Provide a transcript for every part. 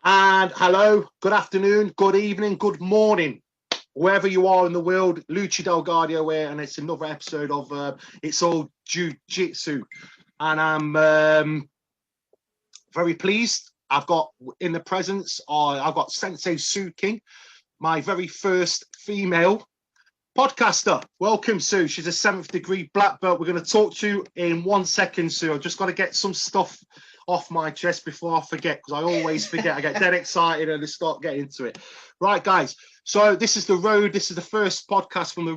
And hello, good afternoon, good evening, good morning, wherever you are in the world. Lucci Del Gaudio here, and it's another episode of It's All Jiu-Jitsu. And I'm very pleased. I've got in the presence, I've got Sensei Sue King, my very first female podcaster. Welcome, Sue. She's a 7th degree black belt. We're going to talk to you in 1 second, Sue. I've just got to get some stuff off my chest before I forget, because I always forget. I get dead excited and I start getting into it. Right, guys. So this is the road. This is the first podcast from the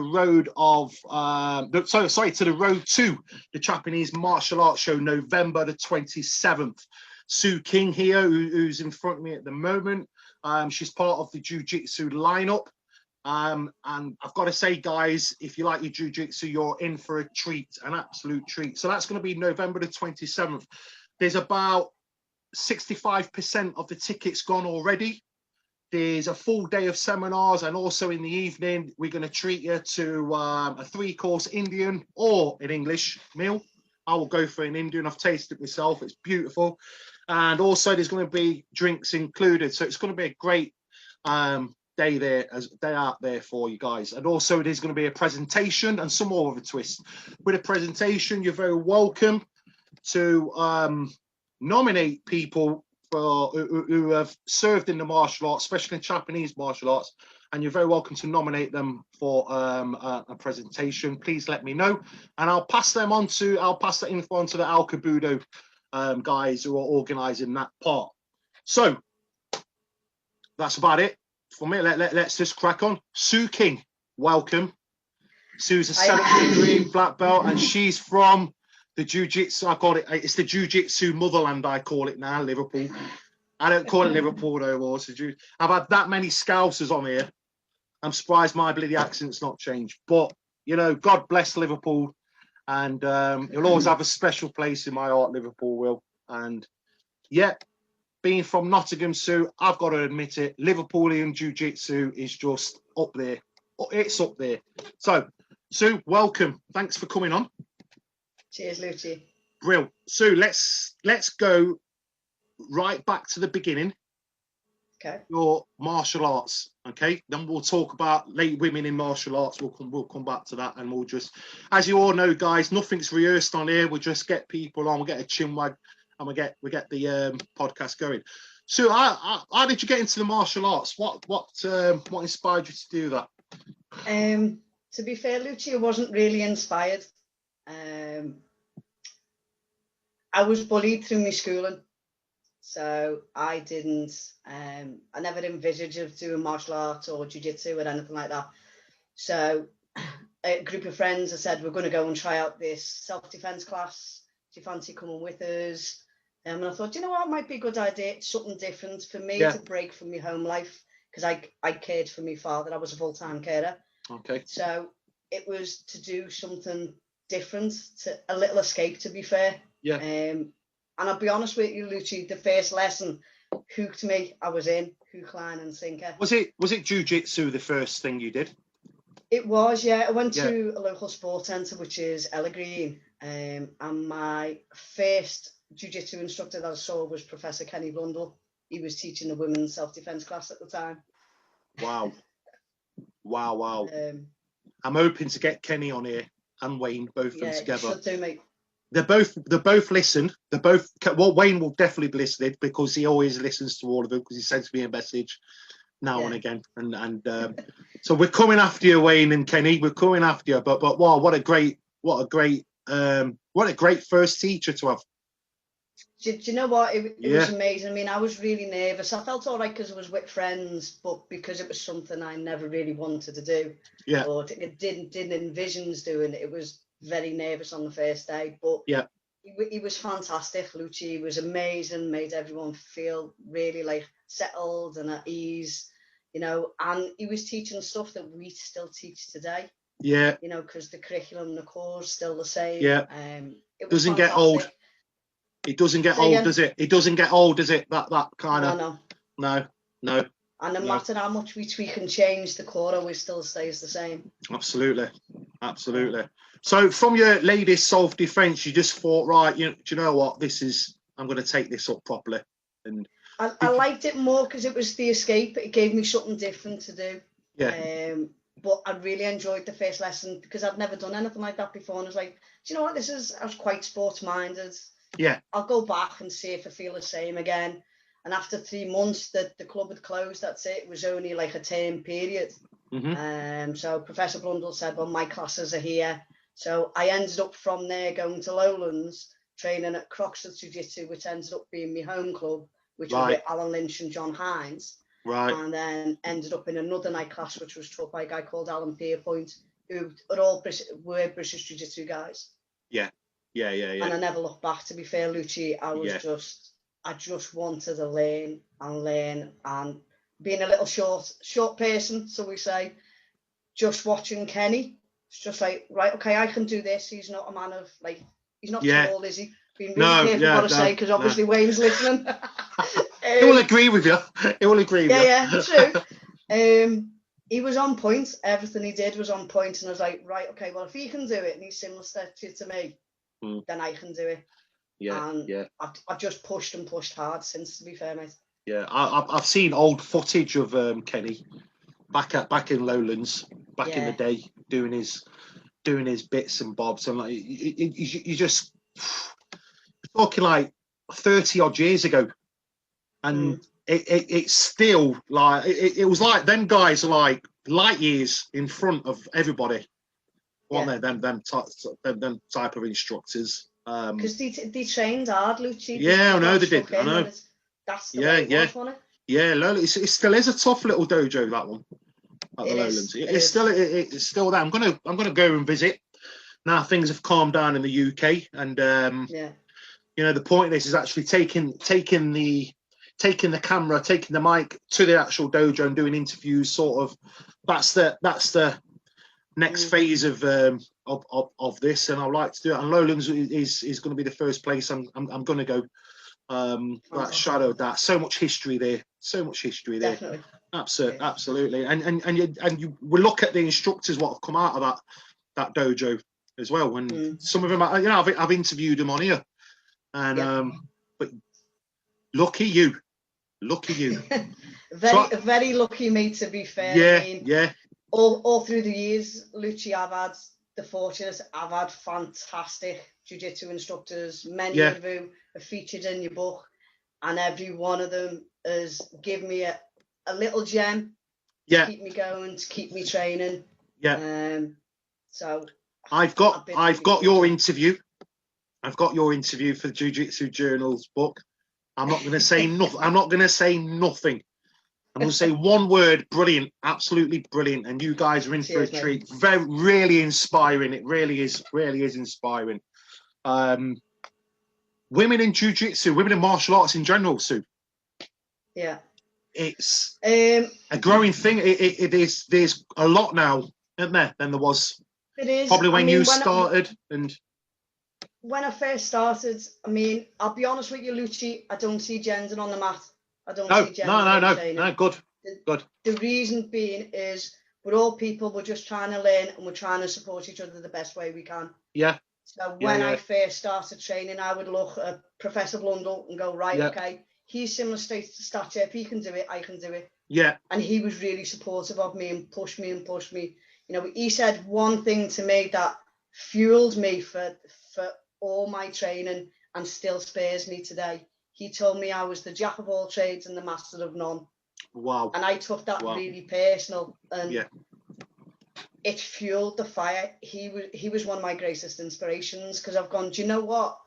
road of to the road to the Japanese martial arts show, November the 27th. Sue King here, who's in front of me at the moment. She's part of the Jiu-Jitsu lineup. And I've got to say, guys, if you like your jiu-jitsu, you're in for a treat, an absolute treat. So that's going to be November the 27th. There's about 65% of the tickets gone already. There's a full day of seminars, and also in the evening, we're going to treat you to a 3-course Indian or an English meal. I will go for an Indian. I've tasted it myself. It's beautiful. And also there's going to be drinks included. So it's going to be a great day out there for you guys. And also there's going to be a presentation and some more of a twist. With a presentation, you're very welcome to nominate people who have served in the martial arts, especially in Japanese martial arts, and you're very welcome to nominate them for a presentation. Please let me know, and I'll pass that info on to the Al Kabudo guys who are organizing that part. So that's about it for me. Let's just crack on. Sue King, welcome. Sue's a 7th degree black belt, and she's from the jiu-jitsu. It's the jiu-jitsu motherland, I call it now, Liverpool. I don't call it Liverpool no more. I've had that many Scousers on here. I'm surprised my bloody accent's not changed. But, you know, God bless Liverpool. And you'll always have a special place in my heart, Liverpool will. And, yeah, being from Nottingham, Sue, I've got to admit it, Liverpoolian jiu-jitsu is just up there. It's up there. So, Sue, welcome. Thanks for coming on. Cheers, Lucci. Brill. Sue, let's go right back to the beginning. Okay. Your martial arts. Okay. Then we'll talk about late women in martial arts. We'll come back to that, and we'll just, as you all know, guys, nothing's rehearsed on here. We'll just get people on. We'll get a chinwag, and we get the podcast going. So, how did you get into the martial arts? What inspired you to do that? To be fair, Lucci, I wasn't really inspired. I was bullied through my schooling, so I never envisaged of doing martial arts or jiu-jitsu or anything like that. So a group of friends, I said, we're going to go and try out this self-defense class. Do you fancy coming with us? And I thought, you know what, it might be a good idea. It's something different for me to break from my home life, because I cared for my father. I was a full-time carer. Okay. So it was to do something different, to a little escape, to be fair. Yeah. And I'll be honest with you, Lucci, the first lesson hooked me. I was in hook, line and sinker. Was it jiu-jitsu the first thing you did? It was, yeah. I went to a local sports centre, which is Ella Green, and my first jiu-jitsu instructor that I saw was Professor Kenny Blundell. He was teaching the women's self-defence class at the time. Wow. Wow. I'm hoping to get Kenny on here and Wayne, both of them together. You should do, mate. They're both listen. Wayne will definitely be listening, because he always listens to all of them, because he sends me a message now and again. And so we're coming after you, Wayne and Kenny. We're coming after you. But wow, what a great first teacher to have. Do you know what? It was amazing. I mean, I was really nervous. I felt all right because I was with friends, but because it was something I never really wanted to do, or didn't envision doing, it was very nervous on the first day. But he was fantastic. Lucci was amazing. Made everyone feel really like settled and at ease, you know. And he was teaching stuff that we still teach today. Yeah. You know, because the curriculum, the course, still the same. Yeah. It doesn't get old. It doesn't get old, does it? It doesn't get old, does it? That kind of. No. And no matter how much we tweak and change, the core always still stays the same. Absolutely. So from your latest self-defense, you just thought, right, do you know what? I'm going to take this up properly. And I liked it more because it was the escape. It gave me something different to do. Yeah. But I really enjoyed the first lesson because I'd never done anything like that before. And I was like, do you know what? I was quite sports minded. Yeah. I'll go back and see if I feel the same again. And after 3 months, the club had closed. That's it. It was only like a term period. So Professor Blundell said, well, my classes are here. So I ended up from there going to Lowlands, training at Croxford Jiu-Jitsu, which ended up being my home club, which was with Alan Lynch and John Hines. Right. And then ended up in another night class, which was taught by a guy called Alan Pierpoint, who are all were British Jiu-Jitsu guys. Yeah. And I never looked back, to be fair, Lucci. I just wanted to learn and being a little short person, so we say, just watching Kenny, it's just like, right, okay, I can do this. He's not a man of, like, he's not tall, is he? Being really careful what I say, because obviously Wayne's listening. He will agree with you. He will agree with you. Yeah, true. He was on point. Everything he did was on point, and I was like, right, okay, well, if he can do it and he's similar to me, then I can do it. I've just pushed and pushed hard since, to be fair, mate. Yeah, I've seen old footage of Kenny back in Lowlands back in the day doing his bits and bobs, and like you just talking like 30 odd years ago, and it's still like it was like them guys are like light years in front of everybody, weren't they? Them type of instructors. Because they trained hard, Lucci. Yeah, I know they did. I know. That's the way it was, wasn't it? Yeah, Lowlands. It still is a tough little dojo, that one at the Lowlands. It's still there. I'm gonna go and visit now. Things have calmed down in the UK, and you know, the point of this is actually taking the camera, taking the mic to the actual dojo and doing interviews. Sort of, that's the next phase of this, and I'd like to do it. And Lowlands is going to be the first place I'm going to go. That shadowed that. So much history there. Definitely. Absolutely. And you will look at the instructors what have come out of that dojo as well. And some of them, you know, I've interviewed them on here, and but lucky you. Very lucky me, to be fair. Yeah. All through the years, Lucci, I've had fantastic jiu-jitsu instructors, many of whom are featured in your book, and every one of them has given me a little gem to keep me going, to keep me training. So I've got your interview. I've got your interview for the Jiu-Jitsu Journal's book. I'm not going to say nothing. I'm not going to say nothing. I'm going to say one word: brilliant, absolutely brilliant. And you guys are in for a treat. Really inspiring. It really is inspiring. Women in jiu-jitsu, women in martial arts in general, Sue. Yeah. It's a growing thing. There's a lot now, isn't there, than there was. It is. Probably when you started. When I first started, I mean, I'll be honest with you, Lucci, I don't see gender on the mat. I don't see gender training. No, good. The reason being is we're all people, we're just trying to learn and we're trying to support each other the best way we can. Yeah. So when I first started training, I would look at Professor Blundell and go, right, okay, he's similar stature. If he can do it, I can do it. Yeah. And he was really supportive of me and pushed me. You know, he said one thing to me that fueled me for all my training and still spares me today. He told me I was the jack of all trades and the master of none. Wow. And I took that really personal, and it fueled the fire. He was one of my greatest inspirations, because I've gone, do you know what?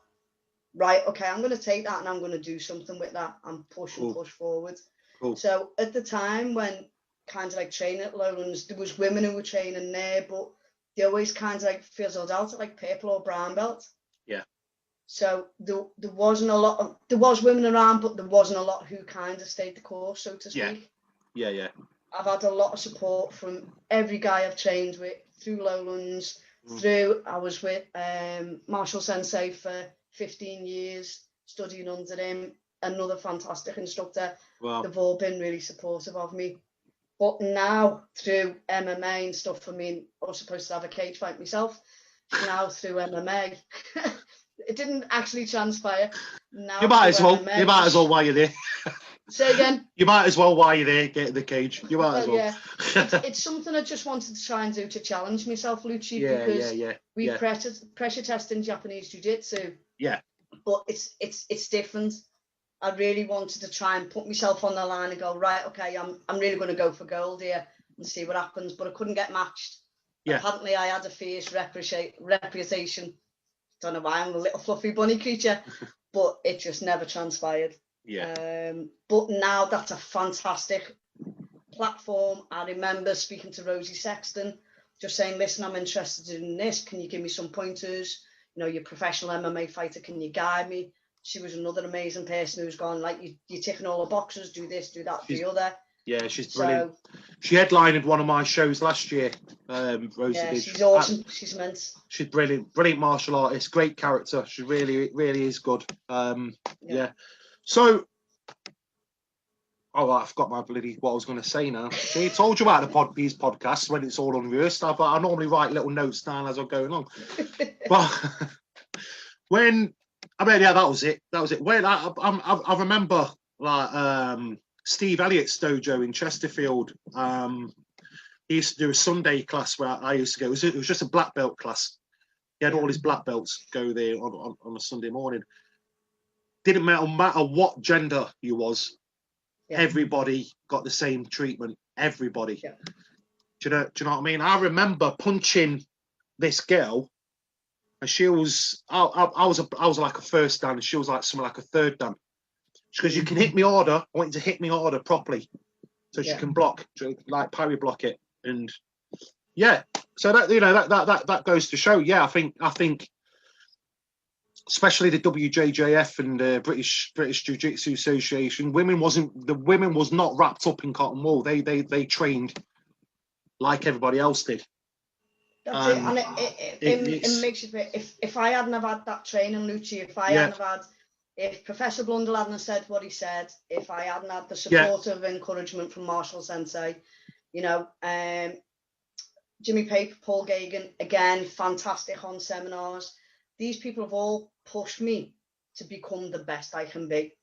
Right, okay, I'm going to take that and I'm going to do something with that and push forward. Cool. So at the time when kind of like training at Lowlands, there was women who were training there, but they always kind of like fizzled out at like purple or brown belt. Yeah. So there wasn't a lot there was women around, but there wasn't a lot who kind of stayed the course, so to speak. Yeah. I've had a lot of support from every guy I've trained with through Lowlands, I was with Marshall Sensei for 15 years, studying under him, another fantastic instructor. Wow. They've all been really supportive of me. But now through MMA and stuff, I mean, I was supposed to have a cage fight myself. Now through MMA, it didn't actually transpire. Now you might as well while you're there. Say again. You might as well, while you're there, get in the cage. You might as well. Yeah, it's something I just wanted to try and do to challenge myself, Lucci, because we pressure test in Japanese Ju-jitsu. Yeah. But it's different. I really wanted to try and put myself on the line and go, right, okay, I'm really going to go for gold here and see what happens. But I couldn't get matched. Yeah. Apparently, I had a fierce reputation. Don't know why, I'm a little fluffy bunny creature, but it just never transpired. Yeah. But now that's a fantastic platform. I remember speaking to Rosie Sexton, just saying, listen, I'm interested in this. Can you give me some pointers? You know, you're a professional MMA fighter. Can you guide me? She was another amazing person who's gone, like, you're ticking all the boxes, do this, do that, do the other. Yeah, she's brilliant. She headlined one of my shows last year. Rosie did. She's awesome. She's immense. She's brilliant. Brilliant martial artist. Great character. She really, really is good. Yeah. So, I forgot what I was going to say now. See, I told you about these podcasts when it's all unrehearsed. I normally write little notes down as I'm going on. But that was it. When I remember, like, Steve Elliott's dojo in Chesterfield. He used to do a Sunday class where I used to go. It was just a black belt class. He had all his black belts go there on a Sunday morning. Didn't matter what gender you was. Yeah. Everybody got the same treatment. Everybody. Yeah. Do you know what I mean? I remember punching this girl, and she was I was like a first dan, and she was like something like a third dan. Because you can hit me harder. I want you to hit me harder properly, so she can block, like parry block it, and So that goes to show. Yeah, I think. Especially the WJJF and the British Jiu-Jitsu Association, women was not wrapped up in cotton wool. They trained like everybody else did. That's it, and it makes you feel. If I hadn't have had that training, Lucci, if Professor Blundell hadn't said what he said, if I hadn't had the supportive encouragement from Marshall Sensei, Jimmy Pape, Paul Gagan, again, fantastic on seminars. These people have all pushed me to become the best I can be.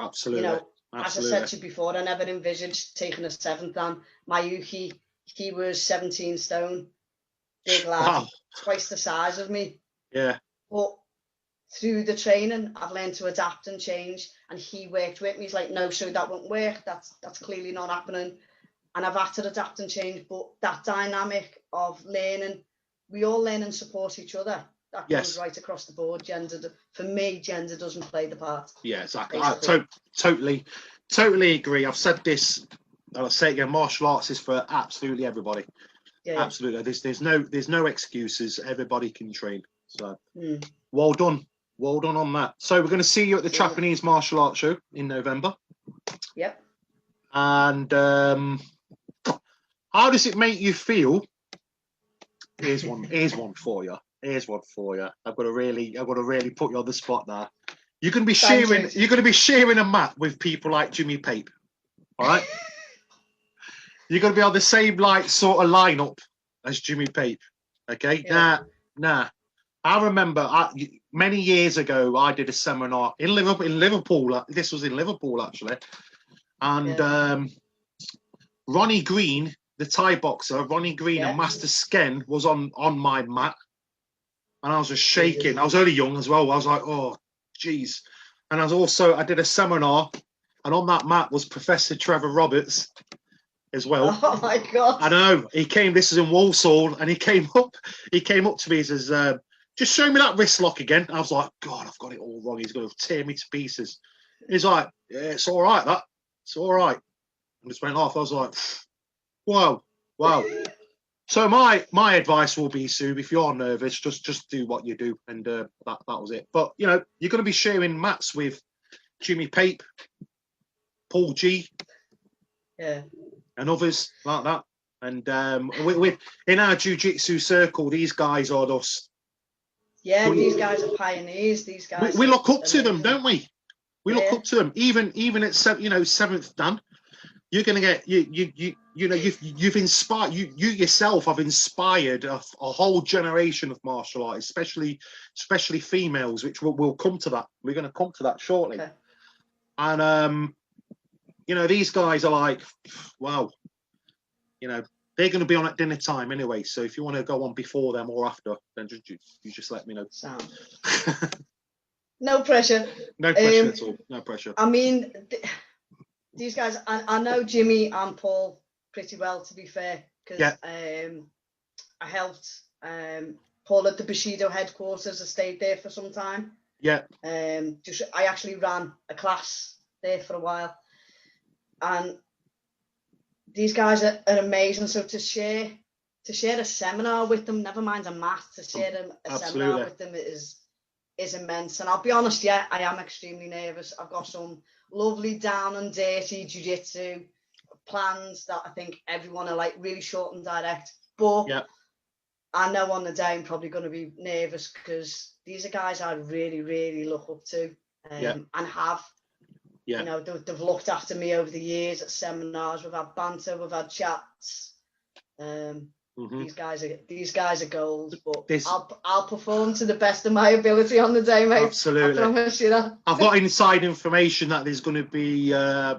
Absolutely. As I said to you before, I never envisaged taking a 7th dan. Mayuki, he was 17 stone, big lad, twice the size of me. Yeah. But through the training, I've learned to adapt and change. And he worked with me. He's like, no, so that won't work. That's clearly not happening. And I've had to adapt and change. But that dynamic of learning, we all learn and support each other. That goes right across the board. For me, gender doesn't play the part. Yeah, exactly. I totally agree. I've said this, and I'll say it again. Martial arts is for absolutely everybody. Yeah, absolutely. There's no excuses. Everybody can train. So, well done on that. So we're going to see you at the Japanese Martial Arts Show in November. Yep. And how does it make you feel? Here's one for you. I've got to really put you on the spot there. You're going to be sharing a mat with people like Jimmy Pape. All right. You're going to be on the same sort of lineup as Jimmy Pape. Okay. Yeah. Nah. I remember many years ago I did a seminar in Liverpool. This was in Liverpool actually, and Ronnie Green, the Thai boxer, Ronnie Green and Master Sken was on my mat. And I was just shaking. I was only young as well. I was like, oh, geez. And I did a seminar, and on that mat was Professor Trevor Roberts as well. Oh my God. I know. This is in Walsall, and he came up to me and says, just show me that wrist lock again. And I was like, God, I've got it all wrong. He's going to tear me to pieces. He's like, yeah, it's all right, that. It's all right. And just went off. I was like, wow. So my advice will be, Sue, if you're nervous, just do what you do, and that was it. But you're going to be sharing mats with Jimmy Pape, Paul G, and others like that. And we in our jiu-jitsu circle, these guys are us. Yeah, these guys are pioneers. These guys. We look up to them, don't we? We look up to them, even at 7th dan. You're going to get you've inspired you yourself have inspired a whole generation of martial artists, especially females, which we'll come to that. We're going to come to that shortly. Okay. And you know, these guys are like, wow, you know, they're going to be on at dinner time anyway. So if you want to go on before them or after, then you just let me know. Sound. No pressure. No pressure at all. No pressure. I mean, these guys, I know Jimmy and Paul pretty well, to be fair, because I helped Paul at the Bushido headquarters. I stayed there for some time. Yeah. I actually ran a class there for a while, and these guys are amazing. So to share a seminar with them, never mind a mat, to share a seminar with them is immense. And I'll be honest, yeah, I am extremely nervous. I've got some lovely down and dirty jiu-jitsu plans that I think everyone are like really short and direct, but I know on the day I'm probably going to be nervous because these are guys I really, really look up to and have. You know, they've looked after me over the years at seminars. We've had banter, we've had chats. These guys are gold, but I'll perform to the best of my ability on the day, mate. Absolutely. I promise you that. I've got inside information that there's going to be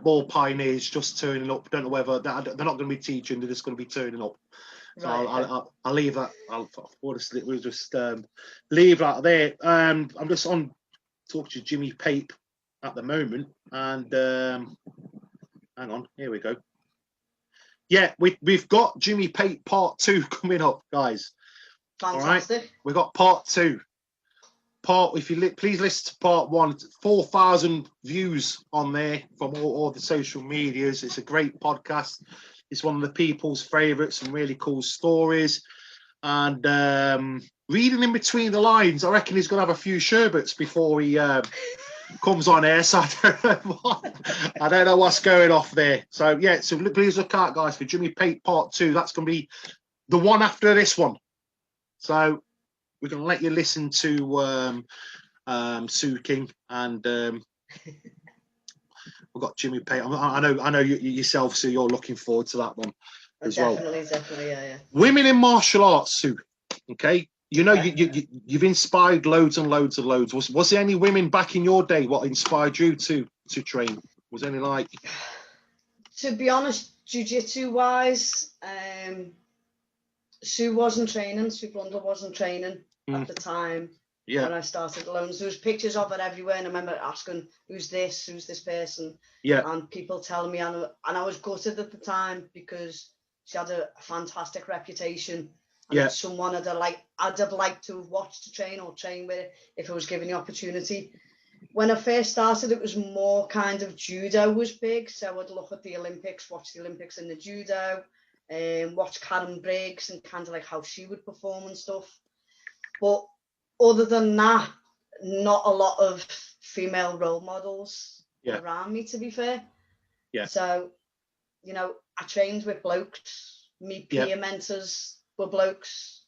more pioneers just turning up. Don't know whether they're not going to be teaching; they're just going to be turning up. So right, I'll leave that. We'll just leave that there. I'm just on talking to Jimmy Pape at the moment, and hang on, here we go. Yeah, we've got Jimmy Pape Part 2 coming up, guys. Fantastic. All right? We've got Part 2. If you please listen to Part 1, 4,000 views on there from all the social medias. It's a great podcast. It's one of the people's favourites, some really cool stories. And reading in between the lines, I reckon he's going to have a few sherbets before he comes on air. So I don't know what's going off there. So yeah, so please look out, guys, for Jimmy Pape Part 2. That's going to be the one after this one. So we're going to let you listen to Sue King, and we've got Jimmy Pape. I know you yourself, Sue. You're looking forward to that one as definitely, yeah. Women in martial arts, Sue. Okay. You know, you've inspired loads and loads and loads. Was there any women back in your day what inspired you to train? Was any like? To be honest, jiu-jitsu wise, Sue wasn't training. Sue Blundell wasn't training at the time when I started alone. So there was pictures of her everywhere, and I remember asking, "Who's this person?" Yeah. And people telling me, and I was gutted at the time because she had a fantastic reputation. And it's someone I'd have liked to have watched to train or train with if I was given the opportunity. When I first started, it was more kind of judo was big. So I'd look at the Olympics, watch the Olympics in the judo, watch Karen Briggs and kind of like how she would perform and stuff. But other than that, not a lot of female role models around me, to be fair. Yeah. So, you know, I trained with blokes, me peer mentors were blokes.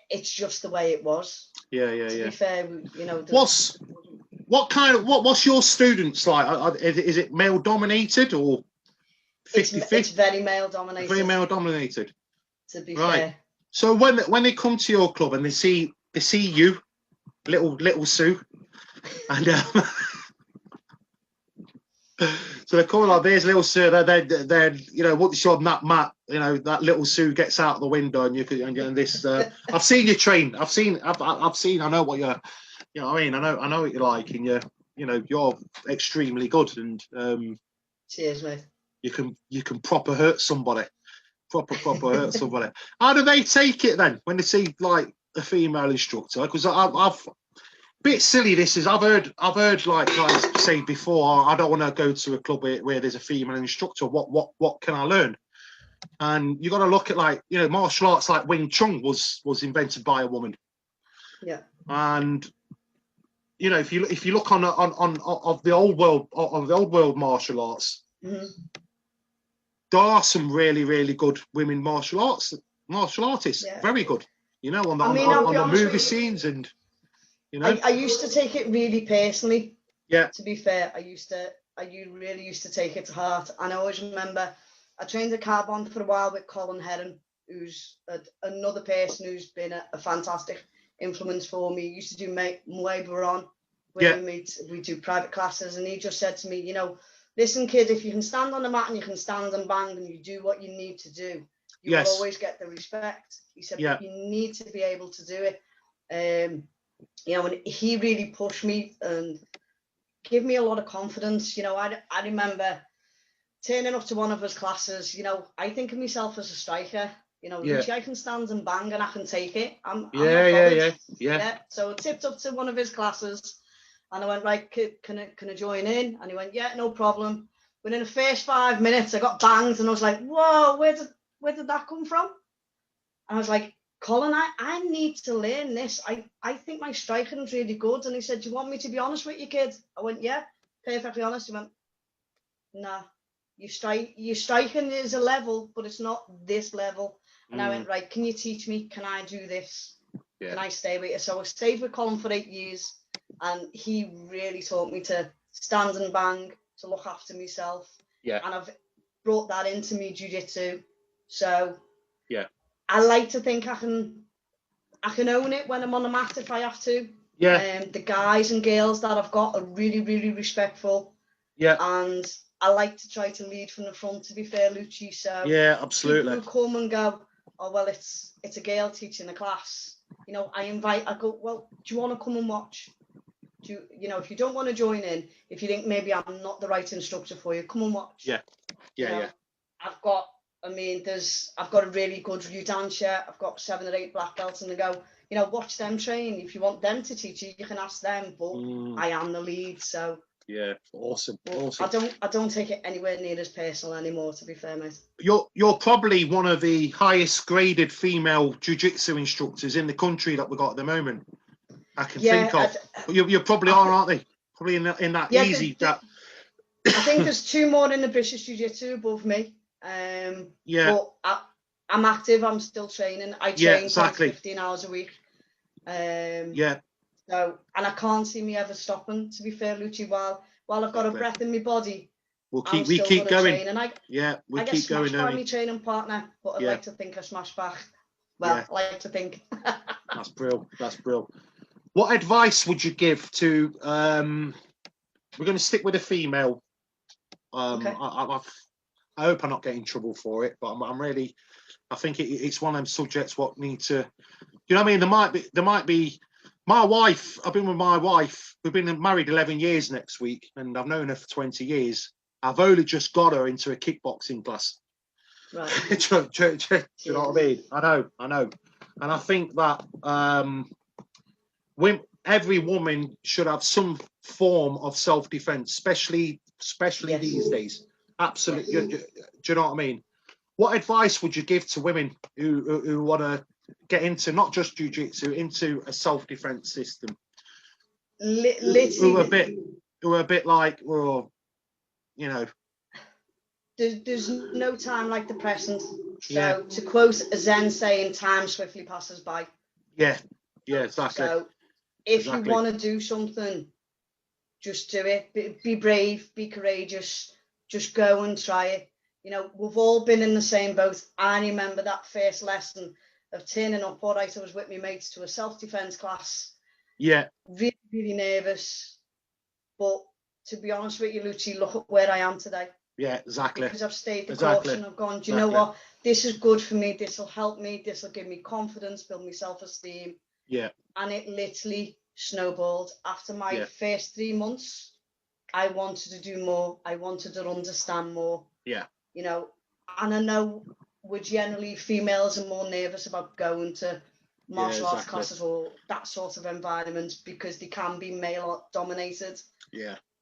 It's just the way it was. To be fair, you know. What's your students like? Is it male dominated or 50-50? It's very male dominated. Very male dominated. To be fair. So when they come to your club and they see you, little Sue, and so they're coming like, there's little Sue. They're you know, once you're on that mat, you know, that little Sue gets out the window, and you can and this. I've seen you train. I've seen. I know what you're. You know what I mean? I know what you're like, and you're extremely good, and cheers, mate. You can proper hurt somebody. Proper hurt somebody. How do they take it then when they see like a female instructor? Because I've bit silly this is. I've heard like guys say before, I don't want to go to a club where there's a female instructor. What can I learn? And you got to look at, like, you know, martial arts like Wing Chun was invented by a woman. Yeah. And you know, if you look on of the old world martial arts, there are some really good women martial artists. Very good. You know, on the movie scenes, and you know. I used to take it really personally. Yeah. To be fair, I really used to take it to heart. And I always remember I trained at Carbon for a while with Colin Heron, who's another person who's been a fantastic influence for me. He used to do Muay Baron. We do private classes, and he just said to me, you know, listen, kid, if you can stand on the mat and you can stand and bang and you do what you need to do, you will always get the respect. He said, but you need to be able to do it. You know, and he really pushed me and gave me a lot of confidence. You know, I remember turning up to one of his classes. You know, I think of myself as a striker. You know, Lucci, I can stand and bang and I can take it. I'm not bothered. So I tipped up to one of his classes and I went, right, can I join in? And he went, yeah, no problem. Within the first 5 minutes, I got banged and I was like, whoa, where did that come from? And I was like, Colin, I need to learn this. I think my striking is really good. And he said, do you want me to be honest with you, kid? I went, yeah, perfectly honest. He went, nah, your striking is a level, but it's not this level. And I went, right, can you teach me? Can I do this? Can I stay with you? So I stayed with Colin for 8 years and he really taught me to stand and bang, to look after myself. And I've brought that into me jiu-jitsu. So I like to think I can own it when I'm on the mat if I have to. The guys and girls that I've got are really, really respectful. And I like to try to lead from the front, to be fair, Lucci. So absolutely. People who come and go, oh, well, it's a girl teaching a class. You know, I go, well, do you want to come and watch? You know, if you don't want to join in, if you think maybe I'm not the right instructor for you, come and watch. I've got a really good Ryudansha. I've got 7 or 8 black belts, and they go, you know, watch them train. If you want them to teach you, you can ask them. But I am the lead, so awesome. I don't take it anywhere near as personal anymore, to be fair, mate. You're probably one of the highest graded female jiu-jitsu instructors in the country that we've got at the moment. I can think of. You probably are, aren't they? Probably in that easy. I think there's 2 more in the British Jiu-Jitsu above me. But I'm active. I'm still training. I train 15 hours a week. So, and I can't see me ever stopping, to be fair, Lucci. While I've got a breath in my body, we keep going. And I get smashed by my training partner, but I'd like to think I smash back. Well, I like to think. That's brilliant. What advice would you give to? We're going to stick with a female. I hope I'm not getting in trouble for it, but I think it's one of them subjects what need to. You know what I mean? There might be. My wife. I've been with my wife. We've been married 11 years next week, and I've known her for 20 years. I've only just got her into a kickboxing class. Right. do you know what I mean? I know, and I think that every woman should have some form of self-defense, especially these days. Absolutely. Do you know what I mean? What advice would you give to women who want to get into not just jiu-jitsu, into a self-defense system? Who are a bit like, well, you know. There's no time like the present. So to quote a Zen saying, time swiftly passes by. Yeah, exactly. So if you want to do something, just do it. Be brave, be courageous, just go and try it. You know, we've all been in the same boat. I remember that first lesson of turning up. All right, I was with my mates to a self-defense class. Really, really nervous. But to be honest with you, Lucci, look at where I am today. Exactly. Because I've stayed the course and I've gone, do you know what? This is good for me. This will help me. This will give me confidence, build me self-esteem. And it literally snowballed. After my first 3 months, I wanted to do more. I wanted to understand more. You know, and I know we're generally females are more nervous about going to martial arts classes or that sort of environment because they can be male dominated.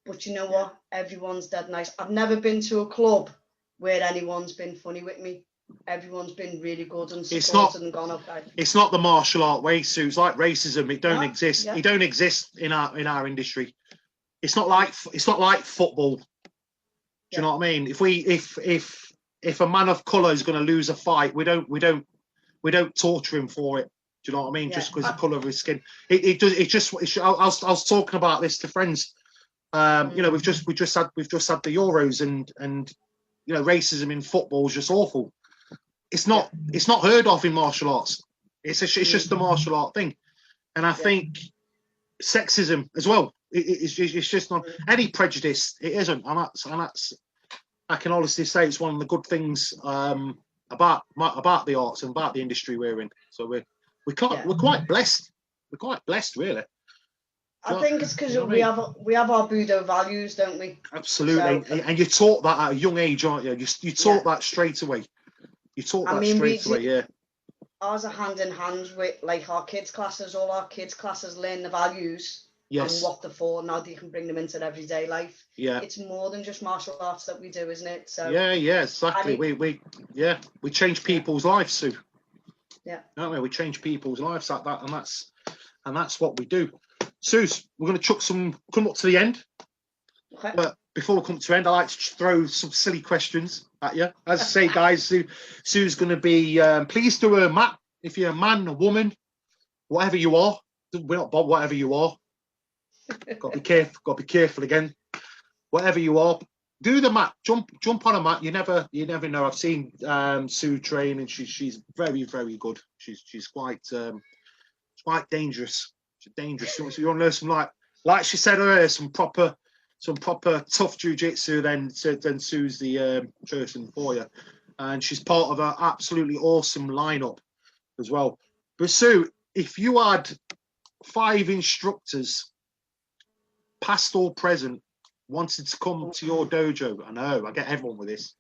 But you know what? Everyone's dead nice. I've never been to a club where anyone's been funny with me. Everyone's been really good and supported and gone, okay. It's not the martial art way, Sue. It's like racism. It don't exist. It don't exist in our industry. It's not like football. Do you know what I mean? If a man of colour is going to lose a fight, we don't torture him for it. Do you know what I mean? Just because of the colour of his skin. I was talking about this to friends. You know, we've just had the Euros and you know, racism in football is just awful. It's not heard of in martial arts. It's just the martial art thing, and I think sexism as well. It's just not any prejudice. It isn't, and that's I can honestly say it's one of the good things about the arts and about the industry we're in. So we're quite blessed. We're quite blessed, really. I think it's because we have our Budo values, don't we? Absolutely, so, and you taught that at a young age, aren't you? You taught that straight away. You taught that straight away, yeah. Ours are hand in hand with like our kids' classes. All our kids' classes learn the values and what they're for. Now they can bring them into their everyday life. Yeah, it's more than just martial arts that we do, isn't it? So yeah, exactly. We change people's lives, Sue. Yeah, don't we? We change people's lives like that, and that's what we do. Sue, we're going to come up to the end. Okay. But before we come to the end, I like to throw some silly questions at you. As I say, guys, Sue's going to be. Please do a mat. If you're a man, a woman, whatever you are, we're not Bob. Whatever you are, got to be careful. Got to be careful again. Whatever you are, do the mat. Jump on a mat. You never know. I've seen Sue train, and she's very, very good. She's quite dangerous. She's dangerous. So you want to learn some like she said earlier, some proper tough jiu-jitsu, then Sue's the person for you, and she's part of an absolutely awesome lineup as well. But Sue, if you had 5 instructors, past or present, wanted to come to your dojo, I know I get everyone with this.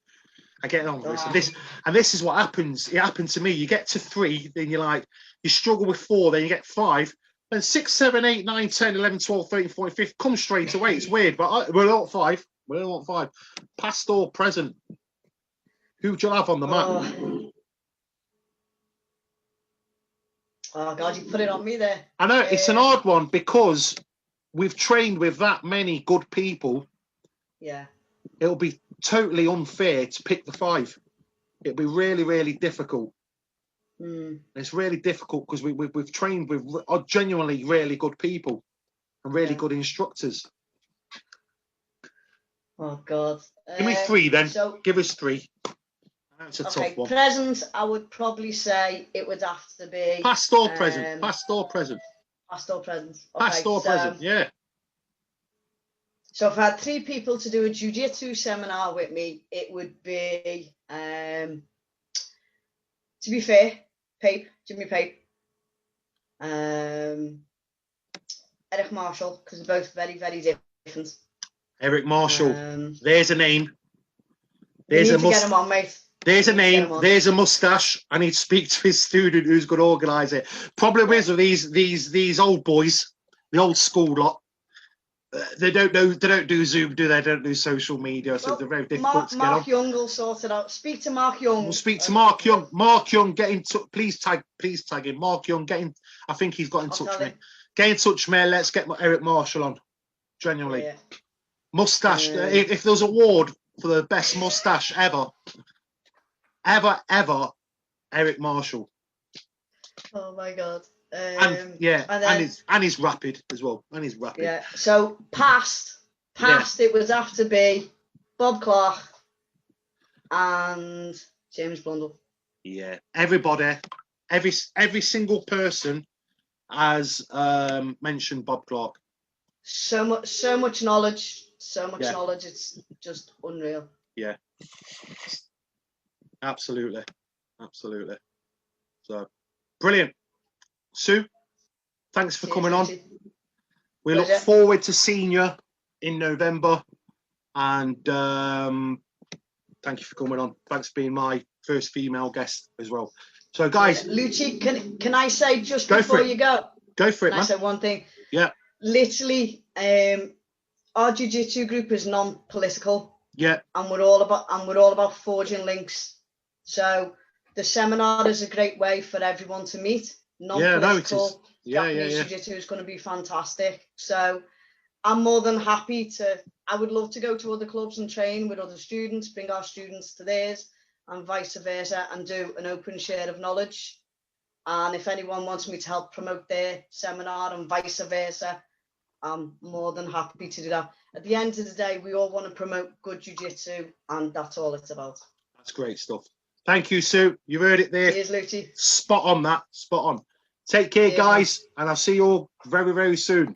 I get on with this. And this is what happens. It happened to me. You get to 3, then you struggle with 4, then you get 5. Then 6, 7, 8, 9, 10, 11, 12, 13, 14, 15 come straight away. It's weird, but we're not 5. We're not 5. Past or present. Who would you have on the mat? Oh God, you put it on me there. I know it's an hard one because we've trained with that many good people. Yeah. It'll be totally unfair to pick the 5. It'll be really, really difficult. It's really difficult because we've trained with genuinely really good people and really good instructors. Oh God! Give me 3 then. Give us 3. That's a tough one. Present, I would probably say it would have to be past or present. Past or present. Past or present. Okay, past or present. Yeah. So if I had 3 people to do a jiu-jitsu seminar with me, it would be, to be fair, Jimmy Pape, Eric Marshall, because they're both very, very different. Eric Marshall, there's a name. There's a get him on, mate. There's a name. There's a mustache. I need to speak to his student who's going to organise it. Problem is with these old boys, the old school lot. They don't do Zoom, do they? Don't do social media, so they're very difficult to get on. Mark Young will sort it out. Speak to Mark Young. We'll speak to Mark Young. Mark Young, get in touch. Please tag him. Mark Young, get in. I think he's got in touch with me. Get in touch, man. Let's get Eric Marshall on. Genuinely, mustache. If there's an award for the best mustache ever, Eric Marshall. Oh my God. And he's rapid as well. And he's rapid. Yeah. So past, it would have to be Bob Clark and James Blundell. Yeah. Everybody, every single person has mentioned Bob Clark. So much knowledge. Knowledge. It's just unreal. Yeah. Absolutely. So brilliant. Sue, thanks for coming on. We look forward to seeing you in November, and thank you for coming on. Thanks for being my first female guest as well. So, guys, Lucci, can I say just before you go? Go for it, man. I say one thing? Yeah. Literally, our jiu-jitsu group is non-political. Yeah. And we're all about forging links. So the seminar is a great way for everyone to meet. Non-political. Japanese Ju-jitsu is going to be fantastic. So I'm more than happy to. I would love to go to other clubs and train with other students, bring our students to theirs, and vice versa, and do an open share of knowledge. And if anyone wants me to help promote their seminar and vice versa, I'm more than happy to do that. At the end of the day, we all want to promote good jiu-jitsu, and that's all it's about. That's great stuff. Thank you, Sue. You heard it there. Cheers, Lucci. Spot on that. Spot on. Take care, guys, and I'll see you all very, very soon.